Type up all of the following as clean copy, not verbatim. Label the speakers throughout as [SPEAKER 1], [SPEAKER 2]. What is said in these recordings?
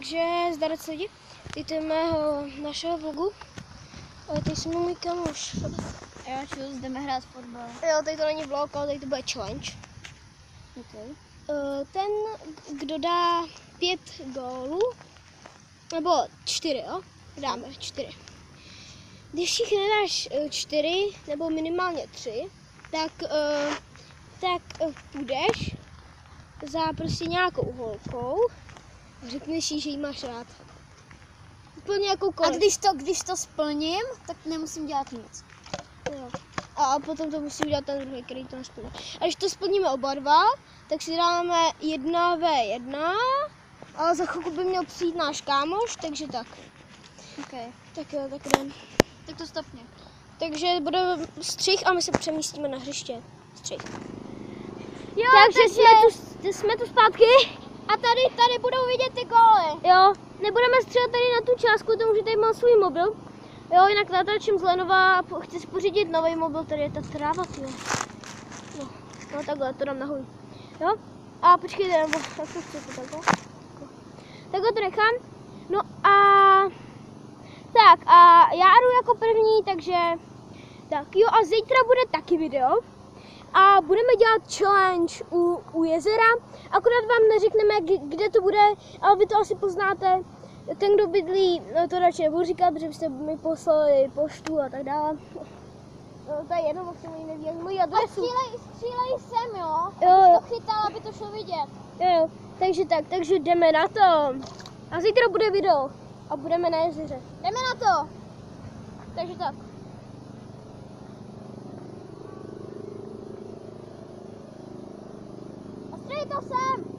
[SPEAKER 1] Takže zdarec se lidi, teď mého našeho vlogu. Teď jsme můj kamoš.
[SPEAKER 2] Jo, čus, jdeme hrát fotbal.
[SPEAKER 1] Jo, teď to není vlog, ale teď to bude challenge.
[SPEAKER 2] Okay.
[SPEAKER 1] Ten, kdo dá 5 gólů, nebo 4, jo? Dáme 4. Když jich nedáš 4, nebo minimálně 3, tak půjdeš za prostě nějakou holkou a řekneš jí, že jí máš rád. Úplně jakoukoliv.
[SPEAKER 2] A když to splním, tak nemusím dělat nic.
[SPEAKER 1] Jo. A potom to musí udělat ten druhý, který to nesplní. A když to splníme oba dva, tak si dáme 1v1, ale za chvilku by měl přijít náš kámoš, takže tak.
[SPEAKER 2] Okay.
[SPEAKER 1] Tak jo, tak jdem.
[SPEAKER 2] Tak to stopně.
[SPEAKER 1] Takže bude střih a my se přemístíme na hřiště. Střih.
[SPEAKER 2] Jo,
[SPEAKER 1] takže jsme tu zpátky.
[SPEAKER 2] A tady budou vidět ty góly.
[SPEAKER 1] Jo, nebudeme střílet tady na tu částku, tomu, že tady mám svůj mobil. Jo, jinak natáčím z Lenova, chci si pořídit nový mobil, tady je ta tráva, jo. No takhle, to dám nahoru. Jo, a počkejte, nebo jak to chcete, takhle. Takhle to nechám. No a já jdu jako první, takže tak jo, a zítra bude taky video. A budeme dělat challenge u jezera, akorát vám neřekneme, kde to bude, ale vy to asi poznáte. Ten, kdo bydlí, no to radši nebudu říkat, protože byste mi poslali poštu a tak dále. No to je jedno, moc jsem neví ani moji adresu.
[SPEAKER 2] Střílej sem, jo?
[SPEAKER 1] Jo.
[SPEAKER 2] To chytal, aby to šlo vidět.
[SPEAKER 1] Jo, takže jdeme na to. A zítra bude video a budeme na jezeře.
[SPEAKER 2] Jdeme na to.
[SPEAKER 1] Takže tak.
[SPEAKER 2] A střílej to sem.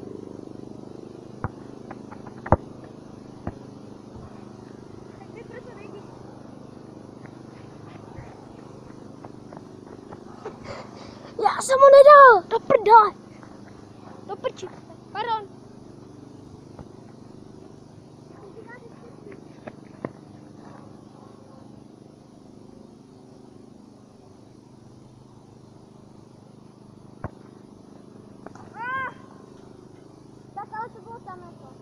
[SPEAKER 1] Já jsem ho nedal! Do prdele! Do prči. Pardon.
[SPEAKER 2] Tak ale to bylo tam jako.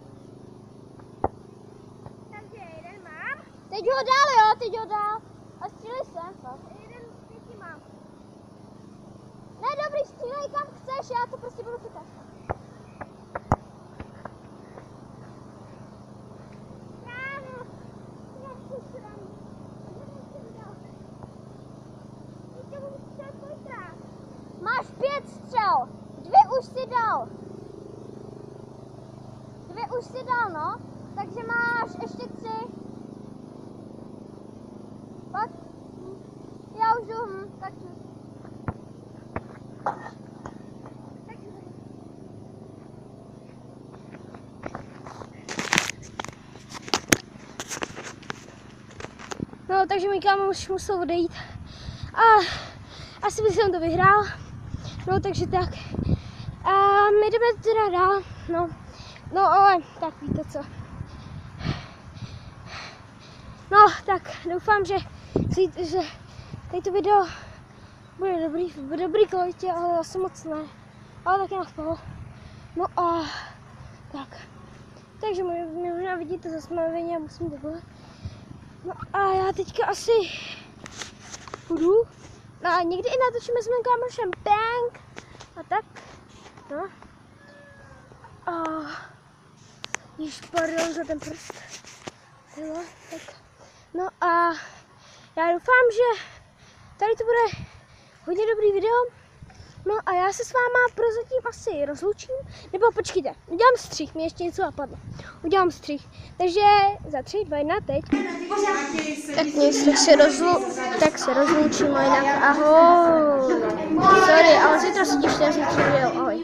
[SPEAKER 1] Takže jeden mám.
[SPEAKER 2] Teď ho dál, jo, teď ho dál. A střílej sem.
[SPEAKER 1] Jeden z 5 mám.
[SPEAKER 2] Ne, dobrý, střílej kam chceš, já to prostě budu chytat. Máš 5 střel, 2 už si dal. 2 už si dal, no. Takže máš ještě 3. Pak? Já už jdu, tak čus.
[SPEAKER 1] No, takže můj kámoš musel odejít. A asi bych jsem to vyhrál. No, takže tak. A my jdeme teda dál. No, ale tak víte co. No, tak doufám, že tady to video bude dobrý kvalitě, ale asi moc ne. Ale taky na spolu. No a tak. Takže mě možná vidíte zase mé vině a musím takhle. No a já teďka asi půjdu. No a někdy i natočíme s mým kámošem Bang. A tak. No. A již pardon za ten prst. Tyhle, tak. No a já doufám, že tady to bude hodně dobrý video. No a já se s váma prozatím asi rozloučím. Nebo počkejte, udělám střih, mě ještě něco napadlo. Udělám střih. Takže za 3, 2, 1, teď. Tak nic, tak se rozloučím, jinak ahoj. Sorry, ale zítra se těšte, zítra video, ahoj.